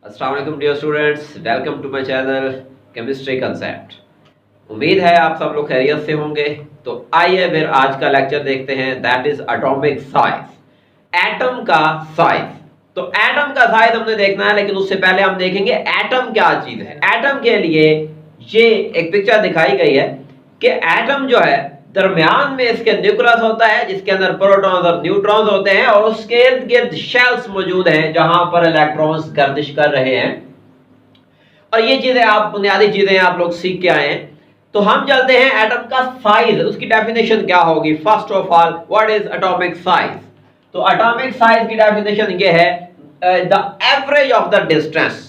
अस्सलाम वालेकुम dear students, welcome to my channel chemistry concept. उम्मीद है आप सब लोग खैरियत से होंगे। तो आइए फिर आज का लेक्चर देखते हैं, that is atomic size, atom का साइज। तो एटम का साइज हमने देखना है, लेकिन उससे पहले हम देखेंगे एटम क्या चीज है। एटम के लिए ये एक पिक्चर दिखाई गई है कि एटम जो है दरमियान में इसके न्यूक्लियस होता है जिसके अंदर प्रोटॉन्स और न्यूट्रॉन्स होते हैं, और उसके इर्द गिर्द शेल्स मौजूद हैं जहां पर इलेक्ट्रॉन्स गर्दिश कर रहे हैं। और ये चीजें आप बुनियादी चीजें आप लोग सीख के आए हैं। तो हम चलते हैं एटम का साइज, उसकी डेफिनेशन क्या होगी। First of all, what is atomic size? तो एटॉमिक साइज की डेफिनेशन ये है, the average of the distance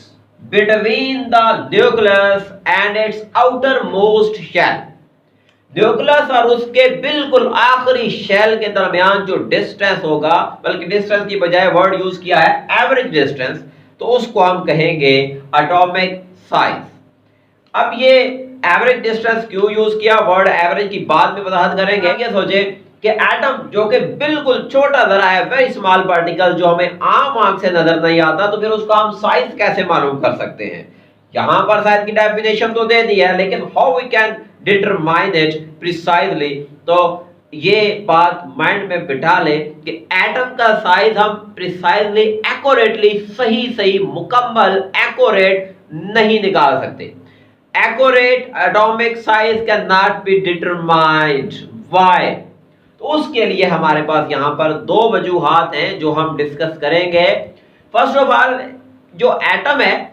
between the nucleus and its outer most shell. Nucleus और उसके बिल्कुल आखिरी शेल के दरमियान जो डिस्टेंस होगा, बल्कि डिस्टेंस की बजाय वर्ड यूज किया है एवरेज डिस्टेंस, तो उसको हम कहेंगे एटॉमिक साइज। अब ये एवरेज डिस्टेंस क्यों यूज किया, वर्ड एवरेज की बाद में वजाहत करेंगे। ये सोचे कि एटम जो कि बिल्कुल छोटा जरा है, वेरी स्मॉल पार्टिकल, जो हमें आम आंख से नजर नहीं आता, तो फिर उसका हम साइज कैसे मालूम कर सकते हैं। यहां पर साइज की डेफिनेशन तो दे दी है, लेकिन how we can determine it precisely. तो ये बात माइंड में बिठा ले कि एटम का साइज हम प्रिसाइजली, एक्यूरेटली, सही मुकम्मल एक्यूरेट नहीं निकाल सकते। Accurate atomic size can not be determined. Why? तो उसके लिए हमारे पास यहां पर दो वजूहात हैं जो हम डिस्कस करेंगे। फर्स्ट ऑफ ऑल, जो एटम है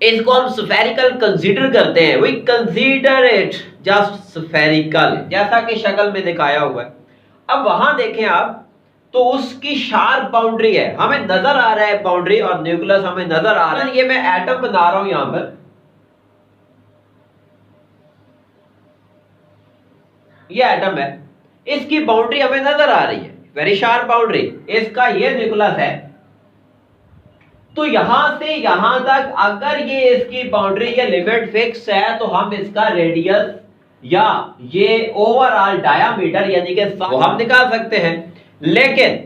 इसको हम स्फेरिकल कंसीडर करते हैं। We consider it just spherical, जैसा कि शक्ल में दिखाया हुआ है। अब वहां देखें आप, तो उसकी शार्प बाउंड्री है, हमें नजर आ रहा है बाउंड्री, और न्यूक्लियस हमें नजर आ रहा है। ये मैं एटम बना रहा हूं यहां पर, ये एटम है, इसकी बाउंड्री हमें नजर आ रही है, वेरी शार्प बाउंड्री। इसका ये न्यूक्लियस है, तो यहां से यहां तक अगर ये इसकी बाउंड्री या लिमिट फिक्स है, तो हम इसका रेडियस या ये ओवरऑल डायामीटर यानी कि वो हम निकाल सकते हैं। लेकिन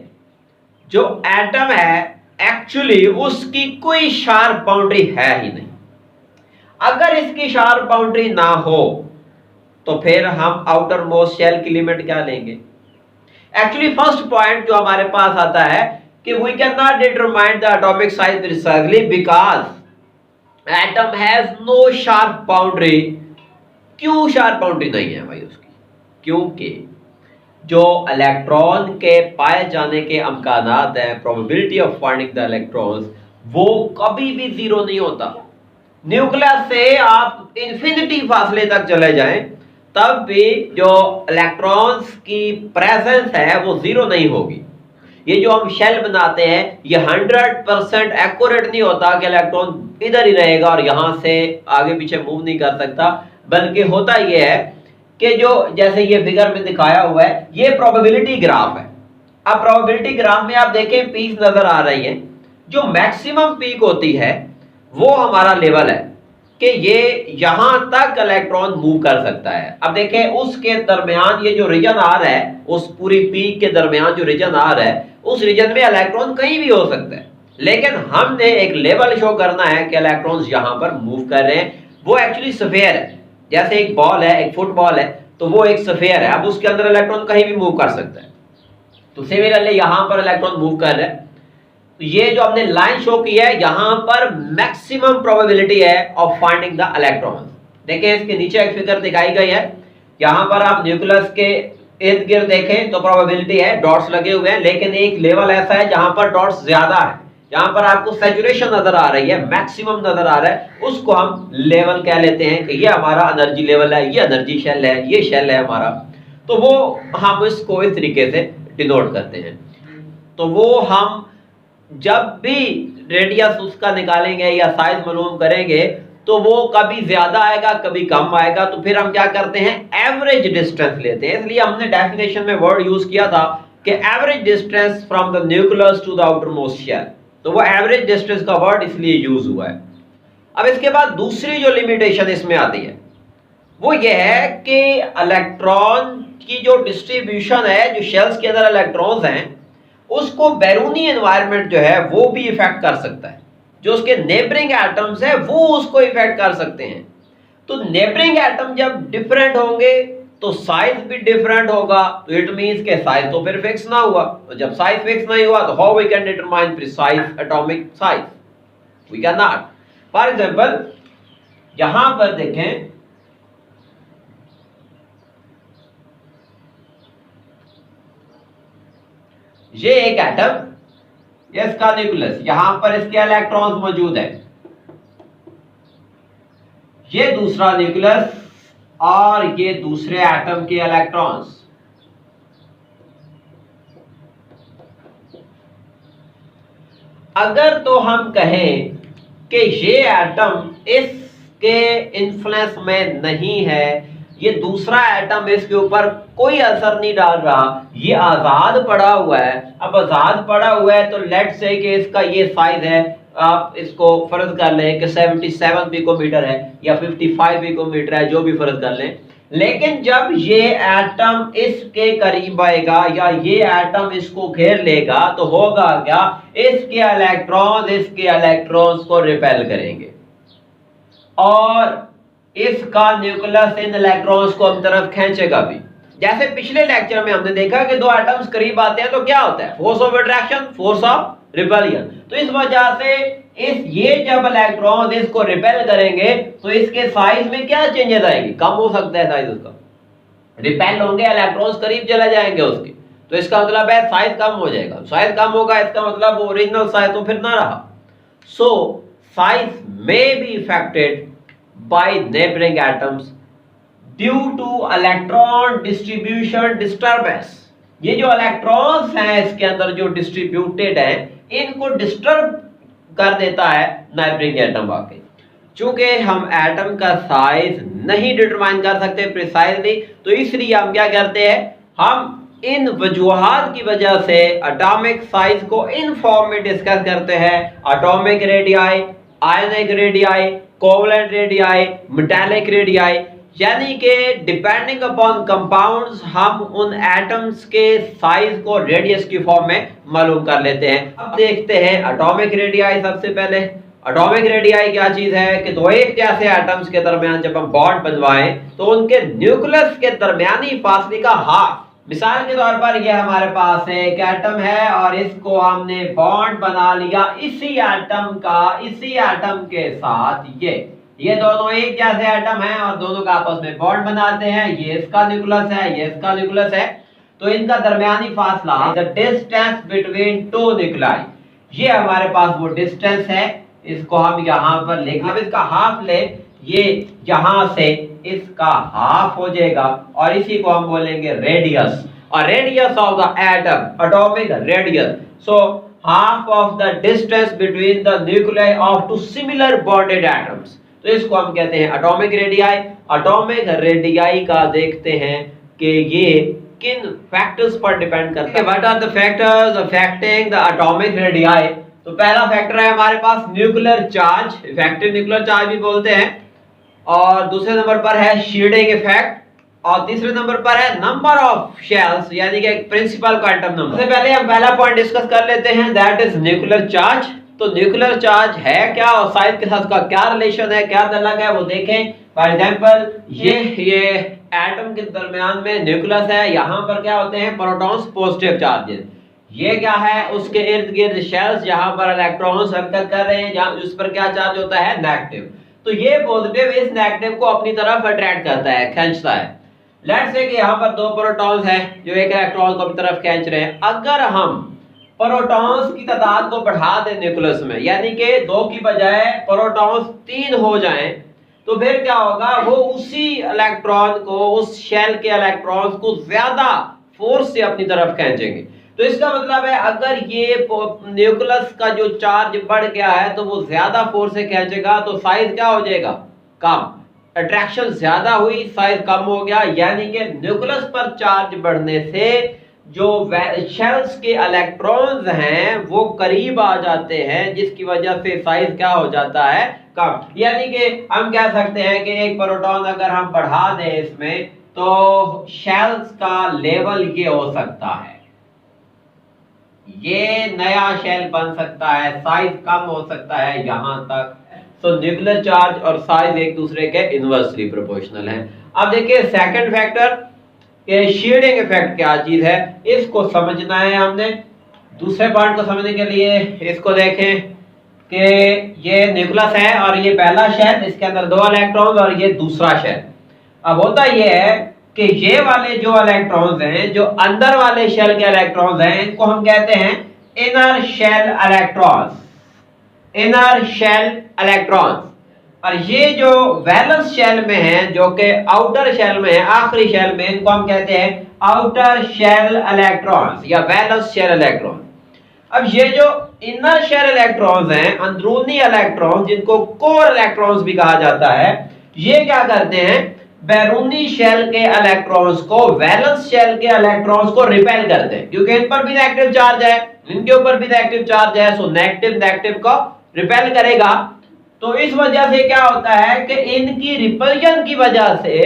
जो एटम है एक्चुअली उसकी कोई शार्प बाउंड्री है ही नहीं। अगर इसकी शार्प बाउंड्री ना हो तो फिर हम आउटर मोस्ट शेल की लिमिट क्या लेंगे। एक्चुअली फर्स्ट पॉइंट जो हमारे पास आता है कि we cannot determine the atomic size precisely because atom has no sharp boundary। क्यों शार्प बाउंड्री नहीं है भाई उसकी? क्योंकि जो इलेक्ट्रॉन के पाए जाने के अमकानात है, probability of finding the electrons, वो कभी भी जीरो नहीं होता। न्यूक्लियस से आप इंफिनिटी फासले तक चले जाएं, तब भी जो इलेक्ट्रॉन्स की प्रेजेंस है वो जीरो नहीं होगी। ये जो हम शेल बनाते हैं ये 100% एक्यूरेट नहीं होता कि इलेक्ट्रॉन इधर ही रहेगा और यहां से आगे पीछे मूव नहीं कर सकता, बल्कि होता ये है कि जो जैसे ये फिगर में दिखाया हुआ है, ये प्रोबेबिलिटी ग्राफ है। अब प्रोबेबिलिटी ग्राफ में आप देखें पीक नजर आ रही है, जो मैक्सिमम पीक होती है वो हमारा लेवल है कि ये यहां तक इलेक्ट्रॉन मूव कर सकता है। अब देखें उसके दरमियान ये जो रीजन आ रहा है, उस पूरी पीक के दरमियान जो रीजन आ रहा है, उस रीजन में इलेक्ट्रॉन कहीं भी हो सकता है, लेकिन हमने एक लेवल शो करना है कि इलेक्ट्रॉन्स यहां पर मूव कर रहे हैं। वो एक्चुअली स्फीयर है, जैसे एक बॉल है, एक फुटबॉल है, तो वो एक स्फीयर है। अब उसके अंदर इलेक्ट्रॉन कहीं भी मूव कर सकता है। तो सिमिलरली यहां पर इलेक्ट्रॉन मूव कर रहे हैं। तो ये जो हमने लाइन शो की है, यहां पर मैक्सिमम प्रोबेबिलिटी है ऑफ फाइंडिंग द इलेक्ट्रॉन्स। देखिए इसके नीचे एक फिगर दिखाई गई है, यहां पर आप न्यूक्लियस के इर्द गिर्द देखें तो प्रोबेबिलिटी है, डॉट्स लगे हुए हैं, लेकिन एक लेवल ऐसा है जहां पर डॉट्स ज्यादा है, जहां पर आपको सैचुरेशन नजर आ रही है, मैक्सिमम नजर आ रहा है, उसको हम लेवल कह लेते हैं कि ये हमारा एनर्जी लेवल है, ये एनर्जी शेल है, ये शेल है हमारा। तो वो हम इसको इस तरीके से डिनोट करते हैं। तो वो हम जब भी रेडियस उसका निकालेंगे या साइज मालूम करेंगे, तो वो कभी ज्यादा आएगा कभी कम आएगा, तो फिर हम क्या करते हैं, एवरेज डिस्टेंस लेते हैं। इसलिए हमने डेफिनेशन में वर्ड यूज किया था कि average distance from the nucleus to the outer most shell. तो वो एवरेज डिस्टेंस का वर्ड इसलिए यूज हुआ है। अब इसके बाद दूसरी जो लिमिटेशन इसमें आती है वो ये है कि इलेक्ट्रॉन की जो डिस्ट्रीब्यूशन है, जो शेल्स के अंदर इलेक्ट्रॉन्स हैं, उसको बैरूनी एनवायरनमेंट जो है वो भी इफेक्ट कर सकता है। जो उसके नेबरिंग एटम्स है वो उसको इफेक्ट कर सकते हैं। तो नेबरिंग एटम जब डिफरेंट होंगे तो साइज भी डिफरेंट होगा, तो इट मींस के साइज तो फिर फिक्स ना हुआ। तो जब साइज फिक्स नहीं हुआ तो how we can determine precise atomic size? We can not. For example यहां पर देखें, ये एक एटम, इसका न्यूक्लियस, यहां पर इसके इलेक्ट्रॉन्स मौजूद है, ये दूसरा न्यूक्लियस और ये दूसरे एटम के इलेक्ट्रॉन्स। अगर तो हम कहें कि ये एटम इसके इन्फ्लुएंस में नहीं है, ये दूसरा एटम इसके ऊपर कोई असर नहीं डाल रहा, ये आजाद पड़ा हुआ है। अब आजाद पड़ा हुआ है तो लेट्स से कि इसका ये साइज है, आप इसको फर्ज कर लें कि 77 पिकोमीटर है या 55 पिकोमीटर है, जो भी फर्ज कर लें। लेकिन जब ये एटम इसके करीब आएगा या ये एटम इसको घेर लेगा तो होगा क्या, इसके इलेक्ट्रॉन्स को रिपेल करेंगे और इसका न्यूक्लियस इन इलेक्ट्रॉन्स को अपनी तरफ खींचेगा भी। जैसे पिछले लेक्चर में हमने देखा कि दो एटम्स करीब आते हैं तो क्या होता है, force of attraction, force of rebellion. तो इस वजह से ये जब इलेक्ट्रॉन इसको रिपेल करेंगे तो इसके साइज में क्या चेंजेस आएंगे, कम हो सकता है साइज उसका, रिपेल होंगे, इलेक्ट्रॉन्स करीब चले जाएंगे उसके, तो इसका मतलब है साइज कम हो जाएगा। साइज कम होगा इसका मतलब ओरिजिनल साइज तो फिर ना रहा। So size may be affected by neighboring atoms due to electron distribution disturbance। ये जो इलेक्ट्रॉन्स हैं इसके अंदर जो डिस्ट्रीब्यूटेड हैं, इनको डिस्टर्ब कर देता है नेबरिंग एटम वाकई। चूंकि हम एटम का साइज नहीं डिटरमाइन कर सकते प्रिसाइजली, तो इसलिए हम क्या करते हैं, हम इन वजूहात की वजह से एटॉमिक साइज को इन फॉर्म में डिस्कस करते हैं। Atomic radii, ionic radii, covalent radii, metallic radii, यानी कि डिपेंडिंग अपॉन कंपाउंड्स हम उन एटम्स के साइज को रेडियस की फॉर्म में मालूम कर लेते हैं। अब देखते हैं एटॉमिक रेडियाई। सबसे पहले एटॉमिक रेडियाई क्या चीज है कि दो एक जैसे एटम्स के दरमियान जब हम बॉन्ड बनवाएं तो उनके न्यूक्लियस के दरमियानी फासले का हाफ, मिसाल के तौर पर ये हमारे पास एक एटम है और इसको हमने बॉन्ड बना लिया इसी एटम के साथ। ये दोनों एक जैसे एटम हैं और दोनों का आपस में बॉन्ड बनाते हैं, ये इसका न्यूक्लियस है, ये इसका न्यूक्लियस है, तो इनका दरमियानी फासला, the distance between two nuclei, ये हमारे पास वो डिस्टेंस है, इसको हम यहाँ पर लिख, अब इसका हाफ ले, ये यहां से इसका हाफ हो जाएगा और इसी को हम बोलेंगे रेडियस, और radius of the atom, atomic radius. So half of the distance between the nuclei of two similar bonded atoms, तो इसको हम कहते हैं एटॉमिक रेडियाई। एटॉमिक रेडियाई का देखते हैं कि ये किन फैक्टर्स पर डिपेंड करता है। What are the factors affecting the atomic radii? तो पहला फैक्टर है हमारे पास nuclear charge, effective nuclear charge भी बोलते हैं, और दूसरे नंबर पर है शील्डिंग इफेक्ट, और तीसरे नंबर पर है नंबर ऑफ शेल्स, यानी कि प्रिंसिपल क्वांटम नंबर। सबसे पहले हम पहला पॉइंट डिस्कस कर लेते हैं, दैट इज न्यूक्लियर चार्ज। तो न्यूक्लियर चार्ज है क्या और साइज के साथ उसका क्या रिलेशन है, क्या तल्लुक है, वो देखें। फॉर एग्जांपल ये एटम के दरमियान में न्यूक्लियस है, यहाँ पर क्या होते हैं प्रोटॉन्स, पॉजिटिव चार्जेस। ये क्या है, उसके इर्द गिर्द शेल्स जहां पर इलेक्ट्रॉन सर्कल कर रहे हैं, जहां उस पर क्या चार्ज होता है, नेगेटिव। तो ये पॉजिटिव इस नेगेटिव को अपनी तरफ अट्रैक्ट करता है, खींचता है। लेट्स से कि यहाँ पर दो प्रोटॉन्स हैं जो एक इलेक्ट्रॉन को अपनी तरफ खींच रहे हैं। अगर हम प्रोटॉन्स की तादाद को बढ़ा दें न्यूक्लियस में, यानी कि 2 की बजाय प्रोटॉन्स 3 हो जाएं, तो फिर क्या होगा, वो उसी इलेक्ट्रॉन को, उस शेल के इलेक्ट्रॉन्स को ज्यादा फोर्स से अपनी तरफ खींचेंगे। तो इसका मतलब है अगर ये न्यूक्लियस का जो चार्ज बढ़ गया है तो वो ज्यादा फोर्स से खींचेगा, तो साइज क्या हो जाएगा, कम। अट्रैक्शन ज्यादा हुई, साइज कम हो गया, यानी कि न्यूक्लियस पर चार्ज बढ़ने से जो शेल्स के इलेक्ट्रॉन्स हैं वो करीब आ जाते हैं, जिसकी वजह से साइज क्या हो जाता है, कम। यानी कि हम कह सकते हैं कि एक प्रोटॉन अगर हम बढ़ा दें इसमें, तो शेल्स का लेवल ये हो सकता है। ये नया शेल बन सकता है, साइज कम हो सकता है यहां तक। सो न्यूक्लियर चार्ज और साइज एक दूसरे के इनवर्सली प्रोपोर्शनल हैं। अब देखिए सेकंड फैक्टर, ये शील्डिंग इफेक्ट क्या चीज है, इसको समझना है हमने। दूसरे पॉइंट को समझने के लिए इसको देखें कि ये न्यूक्लियस है और ये पहला शेल, इसके अंदर 2 इलेक्ट्रॉन और ये दूसरा शेल। अब होता ये है कि ये वाले जो इलेक्ट्रॉन्स हैं, जो अंदर वाले शेल के इलेक्ट्रॉन्स हैं, इनको हम कहते हैं inner shell electrons, inner shell electrons. और ये जो वैलेंस शेल में है, जो कि आउटर शेल में है, आखिरी शेल में, इनको हम कहते हैं आउटर शेल इलेक्ट्रॉन्स या वैलेंस शेल इलेक्ट्रॉन। अब ये जो इनर शेल इलेक्ट्रॉन्स हैं, अंदरूनी इलेक्ट्रॉन्स, जिनको कोर इलेक्ट्रॉन्स भी कहा जाता है, ये क्या करते हैं, बैरूनी शेल के इलेक्ट्रॉन्स को वैलेंस शेल के इलेक्ट्रॉन्स को रिपेल करते हैं, क्योंकि इन पर भी नेगेटिव चार्ज है, इनके ऊपर भी नेगेटिव चार्ज है। सो नेगेटिव नेगेटिव को रिपेल करेगा। तो इस वजह से क्या होता है कि इनकी रिपल्जन की वजह से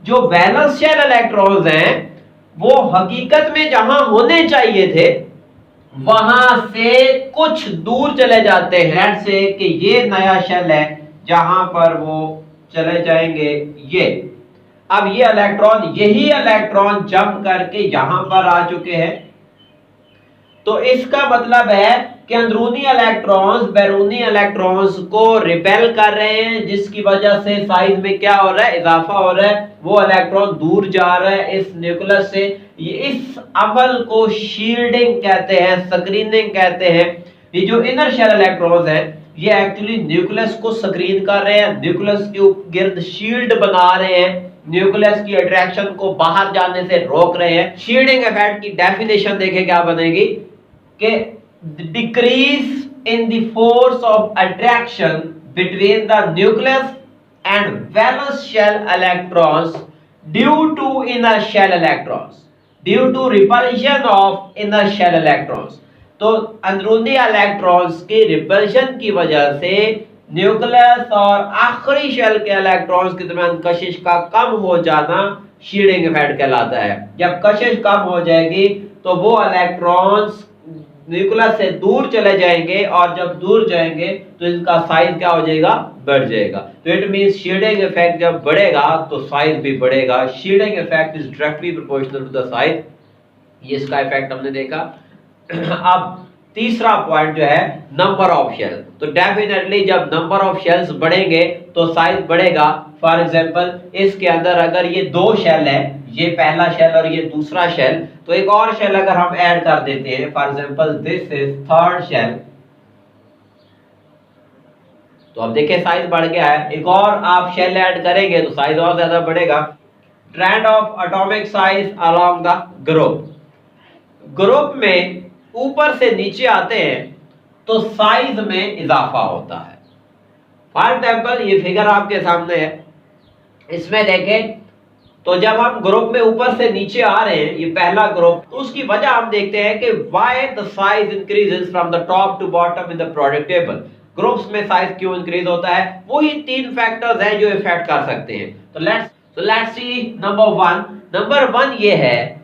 जो वैलेंस शेल इलेक्ट्रॉन्स हैं, वो हकीकत में जहां होने चाहिए थे वहां से कुछ दूर चले जाते हैं, से कि ये नया शेल है जहां पर वो चले जाएंगे ये। अब ये इलेक्ट्रॉन, यही इलेक्ट्रॉन जंप करके यहां पर आ चुके हैं। तो इसका मतलब है कि अंदरूनी इलेक्ट्रॉन्स बैरूनी इलेक्ट्रॉन्स को रिपेल कर रहे हैं, जिसकी वजह से साइज में क्या हो रहा है, इजाफा हो रहा है। वो इलेक्ट्रॉन दूर जा रहा है इस न्यूक्लियस से। ये इस अमल को शील्डिंग कहते हैं, स्क्रीनिंग कहते हैं। ये जो इनर शेल इलेक्ट्रॉन्स हैं, ये एक्चुअली न्यूक्लियस को स्क्रीन कर रहे हैं, न्यूक्लियस के गिर्द शील्ड बना रहे हैं, न्यूक्लियस की अट्रैक्शन को बाहर जाने से रोक रहे हैं। शील्डिंग इफेक्ट की डेफिनेशन देखें क्या बनेगी कि decrease in the force of attraction between the nucleus and valence shell electrons due to inner shell electrons, due to repulsion of inner shell electrons. तो अंदरूनी इलेक्ट्रॉन्स की रिपल्शन की वजह से न्यूक्लियस और आखिरी शेल के इलेक्ट्रॉन्स के दरमियान कशिश का कम हो जाना शील्डिंग इफेक्ट कहलाता है। जब कशिश कम हो जाएगी तो वो इलेक्ट्रॉन्स न्यूक्लियस से दूर चले जाएंगे, और जब दूर जाएंगे तो इनका साइज क्या हो जाएगा, बढ़ जाएगा। तो इट मींस शील्डिंग इफेक्ट जब बढ़ेगा तो साइज भी बढ़ेगा। Shielding effect is directly proportional to the size. ये इसका इफेक्ट हमने देखा। अब तीसरा पॉइंट जो है नंबर ऑफ शेल। तो डेफिनेटली जब नंबर ऑफ शेल्स बढ़ेंगे तो साइज बढ़ेगा। फॉर एग्जांपल इसके अंदर अगर ये 2 शेल है, ये पहला शेल और ये दूसरा शेल, तो एक और शेल अगर हम ऐड कर देते हैं, for example this is third shell, तो अब देखिए साइज बढ़ गया है। एक और आप शेल ऐड करेंगे तो साइज और ज्यादा बढ़ेगा। Trend of atomic size along the group. Group में ऊपर से नीचे आते हैं तो साइज में इजाफा होता है। फॉर एग्जांपल ये फिगर आपके सामने है, इसमें देखें तो जब हम ग्रुप में ऊपर से नीचे आ रहे हैं, ये पहला ग्रुप, तो उसकी वजह हम देखते हैं कि why the size increases from the top to bottom in the product table. Groups में साइज क्यों इंक्रीज होता है, वही 3 फैक्टर्स हैं जो इफेक्ट कर सकते हैं। तो लेट्स सी नंबर 1। नंबर 1 ये है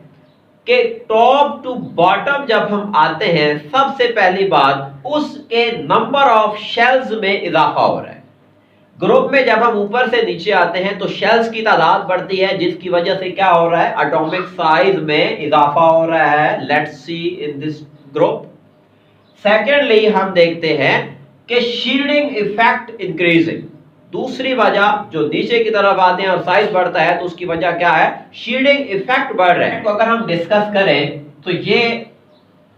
कि टॉप टू बॉटम जब हम आते हैं, सबसे पहली बात उसके नंबर ऑफ शेल्स में इजाफा हो रहा है। ग्रुप में जब हम ऊपर से नीचे आते हैं तो शेल्स की तादाद बढ़ती है, जिसकी वजह से क्या हो रहा है, एटॉमिक साइज में इजाफा हो रहा है। Let's see in this group. Secondly हम देखते हैं कि शील्डिंग इफेक्ट इंक्रीजिंग। दूसरी वजह जो नीचे की तरफ आते हैं और साइज बढ़ता है, तो उसकी वजह क्या है, शील्डिंग इफेक्ट बढ़ रहा है। तो अगर हम डिस्कस करें तो ये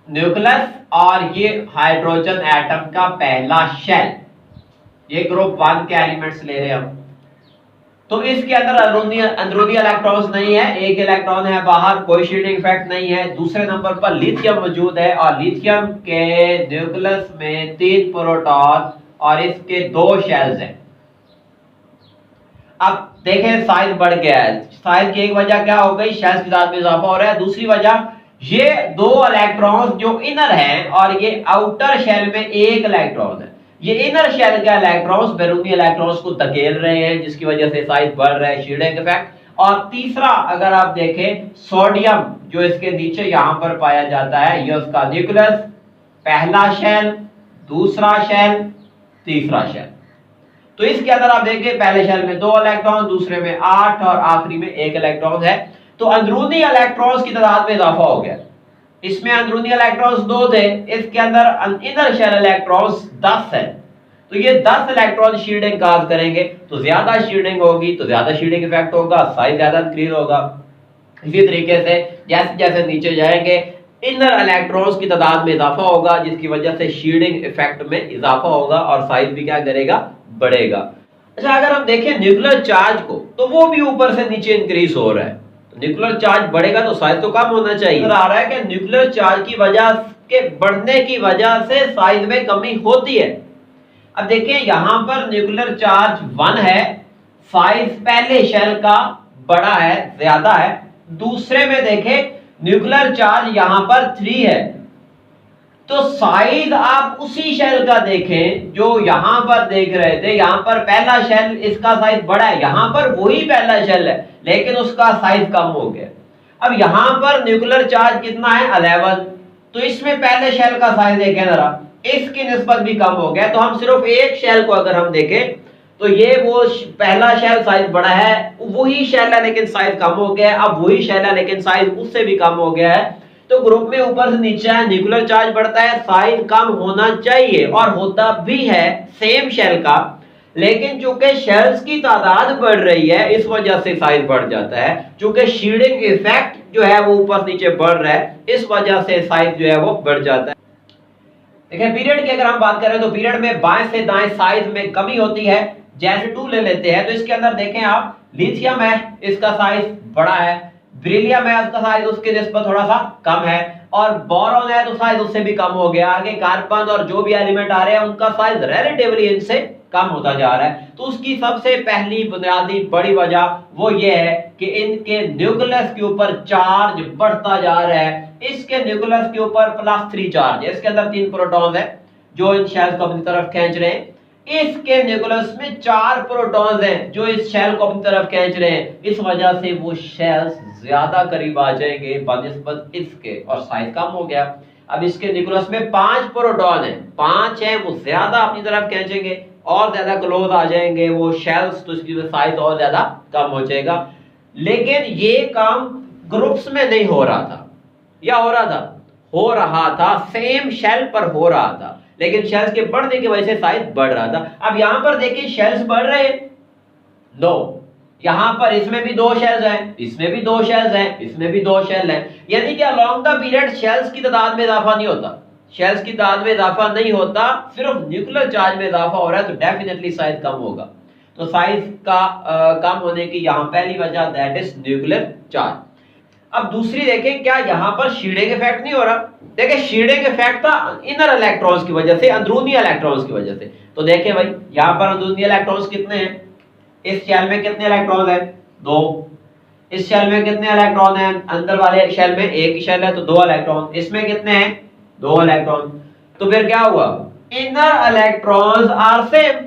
न्यूक्लियस और ये हाइड्रोजन एटम का पहला शेल, ये ग्रुप 1 के एलिमेंट्स ले रहे हैं हम। तो इसके अंदर अंदरूनी इलेक्ट्रॉन्स नहीं है, एक इलेक्ट्रॉन है बाहर, कोई शील्डिंग इफेक्ट नहीं है। दूसरे नंबर पर लिथियम मौजूद है और लिथियम के न्यूक्लियस में 3 प्रोटॉन और इसके 2 शेल्स हैं। अब देखें साइज बढ़ गया है। साइज की एक वजह क्या हो गई, शेल्स की तादाद में इजाफा हो रहा है। दूसरी वजह ये 2 इलेक्ट्रॉन्स जो इनर हैं और ये आउटर शेल में 1 इलेक्ट्रॉन है, ये इनर शेल के इलेक्ट्रॉन्स बैरूनी इलेक्ट्रॉन्स को धकेल रहे हैं, जिसकी वजह से साइज बढ़ रहा है, शील्डिंग इफेक्ट। और तीसरा अगर आप देखें सोडियम जो इसके नीचे यहां पर पाया जाता है, ये उसका न्यूक्लियस, पहला शेल, दूसरा शेल, तीसरा शेल। तो इसके अंदर आप देखिए पहले शेल में 2 इलेक्ट्रॉन, दूसरे में 8 और आखिरी में 1 इलेक्ट्रॉन है। तो अंदरूनी इलेक्ट्रॉन्स की तादाद में इजाफा हो गया। इसमें अंदरूनी इलेक्ट्रॉन्स 2 थे, इसके अंदर इनर शेल इलेक्ट्रॉन्स 10 है। तो ये 10 इलेक्ट्रॉन शील्डिंग काज करेंगे, तो ज्यादा शील्डिंग होगी तो ज्यादा शील्डिंग इफेक्ट होगा, साइज ज्यादा इंक्रीज होगा। इसी तरीके से जैसे जैसे नीचे जाएंगे इनर इलेक्ट्रॉन्स की तादाद में इजाफा होगा, जिसकी वजह से शील्डिंग इफेक्ट में इजाफा होगा और साइज भी क्या करेगा, बढ़ेगा। अच्छा, अगर हम देखें न्यूक्लियर चार्ज को, तो वो भी ऊपर से नीचे इंक्रीज हो रहा है। न्यूक्लियर चार्ज बढ़ेगा तो साइज तो कम होना चाहिए। आ रहा है कि न्यूक्लियर चार्ज की वजह के बढ़ने की वजह से साइज में कमी होती है। अब देखिए यहां पर न्यूक्लियर चार्ज 1 है, साइज पहले शेल का बड़ा है, ज्यादा है। दूसरे में देखें न्यूक्लियर चार्ज यहां पर 3 है, तो साइज आप उसी शेल का देखें जो यहां पर देख रहे थे। यहां पर पहला शेल, इसका साइज बड़ा है, यहां पर वही पहला शेल है लेकिन उसका साइज कम हो गया। अब यहां पर न्यूक्लियर चार्ज कितना है, 11, तो इसमें पहले शेल का साइज देखें जरा, इसकी निस्बत भी कम हो गया। तो हम सिर्फ एक शेल को अगर हम देखें तो ये वो पहला शेल साइज बड़ा है, वही शेल है लेकिन साइज कम हो गया है। अब वही शेल है लेकिन साइज उससे भी कम हो गया है। तो ग्रुप में ऊपर से नीचे है, न्यूक्लियर चार्ज बढ़ता है, साइज कम होना चाहिए और होता भी है सेम शेल का, लेकिन चूंकि शेल्स की तादाद बढ़ रही है इस वजह से साइज बढ़ जाता है। चूंकि शील्डिंग इफेक्ट जो है वो ऊपर नीचे बढ़ रहा है, इस वजह से साइज जो है वो बढ़ जाता है। देखिए पीरियड की अगर हम बात करें तो पीरियड में बाएं से दाएं साइज में कमी होती है। जैसे 2 ले लेते हैं तो इसके अंदर देखें आप, लिथियम है, इसका साइज बड़ा है, बेरिलियम है, उसका साइज उसके निस्बत थोड़ा सा कम है, और बोरॉन है तो साइज उससे भी कम हो गया। आगे कार्बन और जो भी एलिमेंट आ रहे हैं उनका साइज रिलेटिवली इनसे कम होता जा रहा है। तो उसकी सबसे पहली बुनियादी बड़ी वजह वो ये है कि इनके न्यूक्लियस के ऊपर चार्ज बढ़ता जा रहा है। इसके न्यूक्लियस के ऊपर +3 चार्ज है, इसके अंदर 3 प्रोटॉन्स है जो इन शेल्स को अपनी तरफ खींच रहे हैं। इसके न्यूक्लियस में 4 प्रोटॉन्स हैं जो इस शेल को अपनी तरफ खींच रहे हैं। इस वजह से वो शेल्स ज्यादा करीब आ जाएंगे बनिस्बत इसके और साइज कम हो गया। अब इसके न्यूक्लियस में 5 प्रोटॉन है, 5 है, वो ज्यादा अपनी तरफ खींचेंगे और ज्यादा क्लोज आ जाएंगे वो शेल्स, तो इसकी साइज और ज्यादा कम हो जाएगा। लेकिन ये काम ग्रुप्स में नहीं हो रहा था, या हो रहा था सेम शेल पर हो रहा था, लेकिन शेल्स के बढ़ने की वजह से साइज बढ़ रहा था। अब यहां पर देखिए शेल्स बढ़ रहे हैं, दो, यहां पर इसमें भी 2 शेल्स हैं, इसमें भी 2 शेल्स हैं, इसमें भी 2 शेल हैं। यानी कि अलोंग द पीरियड शेल्स की तादाद में इजाफा नहीं होता, शेल्स की तादाद में इजाफा नहीं होता, सिर्फ न्यूक्लियर चार्ज में इजाफा हो रहा है, तो डेफिनेटली साइज कम होगा। तो साइज का कम होने की यहां पहली वजह दैट इज न्यूक्लियर चार्ज। अब दूसरी देखें, क्या यहां पर शील्डिंग इफेक्ट नहीं हो रहा? देखिए शील्डिंग इफेक्ट था इनर इलेक्ट्रॉन्स की वजह से, अंदरूनी इलेक्ट्रॉन्स की वजह से। तो देखिए भाई यहां पर अंदरूनी इलेक्ट्रॉन्स कितने हैं, इस शेल में कितने इलेक्ट्रॉन हैं, 2। इस शेल में कितने इलेक्ट्रॉन हैं, अंदर वाले शेल में एक ही शेल है तो 2 इलेक्ट्रॉन। इसमें कितने हैं, 2 इलेक्ट्रॉन। तो फिर क्या हुआ, इनर इलेक्ट्रॉन्स आर सेम।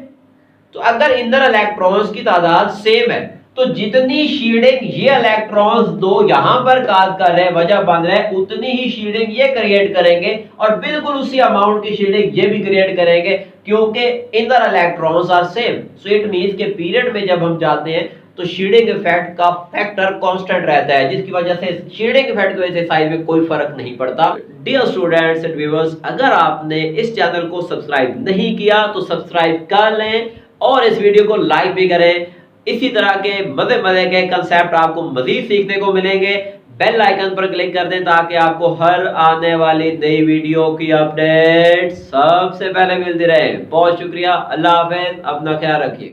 तो अगर इनर इलेक्ट्रॉन्स की तादाद सेम है तो जितनी शील्डिंग ये इलेक्ट्रॉन्स 2 यहां पर काज कर रहे हैं, वजह बन रहे हैं, उतनी ही शील्डिंग ये क्रिएट करेंगे और बिल्कुल उसी अमाउंट की शील्डिंग ये भी क्रिएट करेंगे, क्योंकि inner electrons are same. So it means के पीरियड में जब हम जाते हैं तो शील्डिंग इफेक्ट का फैक्टर कांस्टेंट रहता है, जिसकी वजह से शील्डिंग इफेक्ट की वजह से साइज में कोई फर्क नहीं पड़ता। डियर स्टूडेंट्स एंड व्यूअर्स, अगर आपने इस चैनल को सब्सक्राइब नहीं किया तो सब्सक्राइब कर लें और इस वीडियो को लाइक भी करें। इसी तरह के मजे के कंसेप्ट आपको मजीद सीखने को मिलेंगे। बेल आइकन पर क्लिक कर दें ताकि आपको हर आने वाली नई वीडियो की अपडेट सबसे पहले मिलती रहे। बहुत शुक्रिया, अल्लाह हाफिज, अपना ख्याल रखिए।